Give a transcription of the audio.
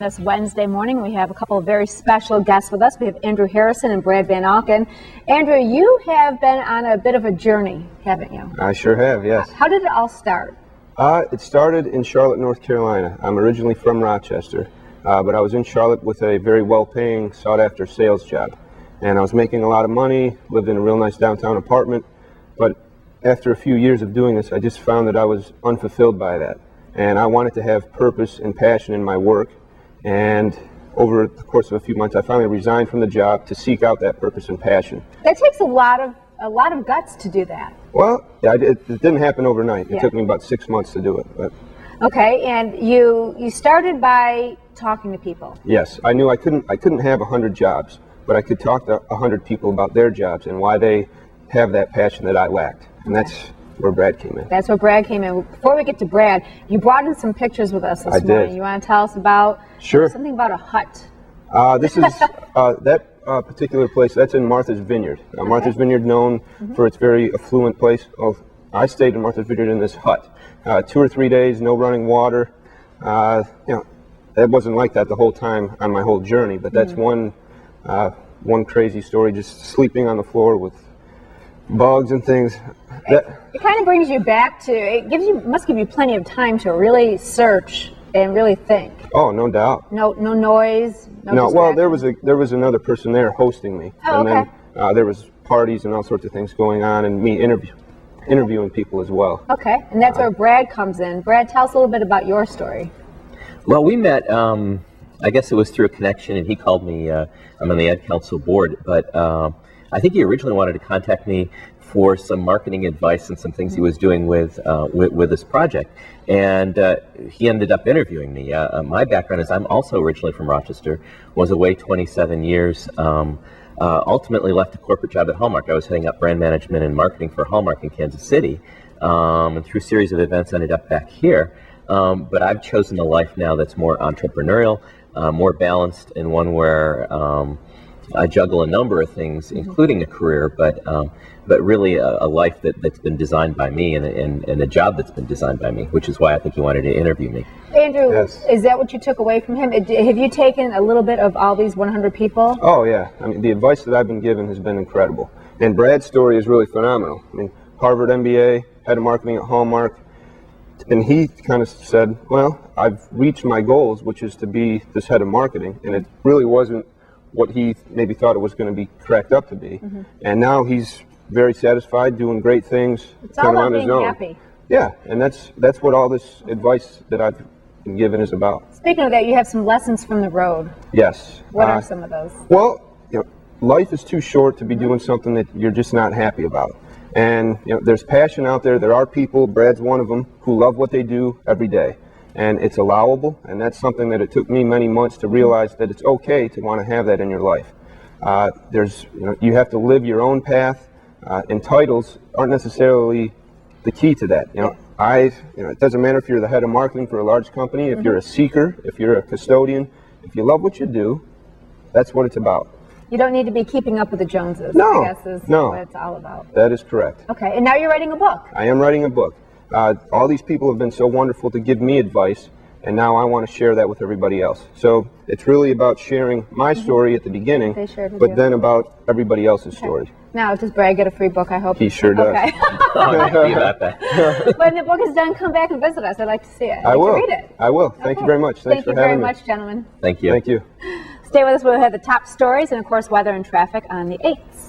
This Wednesday morning, we have a couple of very special guests with us. We have Andrew Harrison and Brad Van Auken. Andrew, you have been on a bit of a journey, haven't you? I sure have, yes. How did it all start? It started in Charlotte, North Carolina. I'm originally from Rochester, but I was in Charlotte with a very well-paying, sought-after sales job. And I was making a lot of money, lived in a real nice downtown apartment, but after a few years of doing this, I just found that I was unfulfilled by that. And I wanted to have purpose and passion in my work. And over the course of a few months, I finally resigned from the job to seek out that purpose and passion. That takes a lot of guts to do that. Well, yeah, it didn't happen overnight. It Yeah. took me about 6 months to do it. But Okay, and you started by talking to people. yes, I knew I couldn't have 100 jobs, but I could talk to 100 people about their jobs and why they have that passion that I lacked. And that's where Brad came in. That's where Brad came in. Before we get to Brad, you brought in some pictures with us this I did. morning. You want to tell us about Sure. something about a hut? This is that particular place. That's in Martha's Vineyard. Martha's Vineyard, known for its very affluent place. Oh, I stayed in Martha's Vineyard in this hut, 2 or 3 days, no running water. That wasn't like that the whole time on my whole journey. But that's one crazy story. Just sleeping on the floor with bugs and things. It kind of brings you back to, must give you plenty of time to really search and really think. Oh, no doubt. No noise, No, well, distraction. there was another person there hosting me, Oh, and okay. then there was parties and all sorts of things going on, and me interviewing people as well. Okay, and that's where Brad comes in. Brad, tell us a little bit about your story. Well, we met, I guess it was through a connection, and he called me. I'm on the Ad Council board, but I think he originally wanted to contact me for some marketing advice and some things he was doing with this project. And he ended up interviewing me. My background is I'm also originally from Rochester, was away 27 years, ultimately left a corporate job at Hallmark. I was heading up brand management and marketing for Hallmark in Kansas City, and through a series of events ended up back here. But I've chosen a life now that's more entrepreneurial, more balanced, and one where I juggle a number of things, including a career, but really a life that's been designed by me and a job that's been designed by me, which is why I think he wanted to interview me. Andrew, Yes. is that what you took away from him? Have you taken a little bit of all these 100 people? Oh yeah, I mean the advice that I've been given has been incredible, and Brad's story is really phenomenal. I mean, Harvard MBA, head of marketing at Hallmark, and he kind of said, well, I've reached my goals, which is to be this head of marketing, and it really wasn't what he maybe thought it was going to be cracked up to be. And now he's very satisfied, doing great things, It's all kind of about on his being own. happy. Yeah, and that's what all this advice that I've been given is about. Speaking of that, you have some lessons from the road. Yes. What are some of those? Well, life is too short to be doing something that you're just not happy about. And there's passion out there. There are people, Brad's one of them, who love what they do every day. And it's allowable, and that's something that it took me many months to realize that it's okay to want to have that in your life. You have to live your own path, and titles aren't necessarily the key to that. It doesn't matter if you're the head of marketing for a large company, if you're a seeker, if you're a custodian, if you love what you do, that's what it's about. You don't need to be keeping up with the Joneses, No, I guess is no. what it's all about. That is correct. Okay, and now you're writing a book. I am writing a book. All these people have been so wonderful to give me advice, and now I want to share that with everybody else. So it's really about sharing my story at the beginning, They shared with but you. then about everybody else's story. Now, does Brad get a free book, I hope? He sure does. Okay. I'll talk to you about that. When the book is done, come back and visit us. I'd like to see it. I I'd like will. to read it. I will. Thank Okay. you very much. Thanks Thank for you having very me. much, gentlemen. Thank you. Thank you. Stay with us. We'll have the top stories and, of course, weather and traffic on the 8th.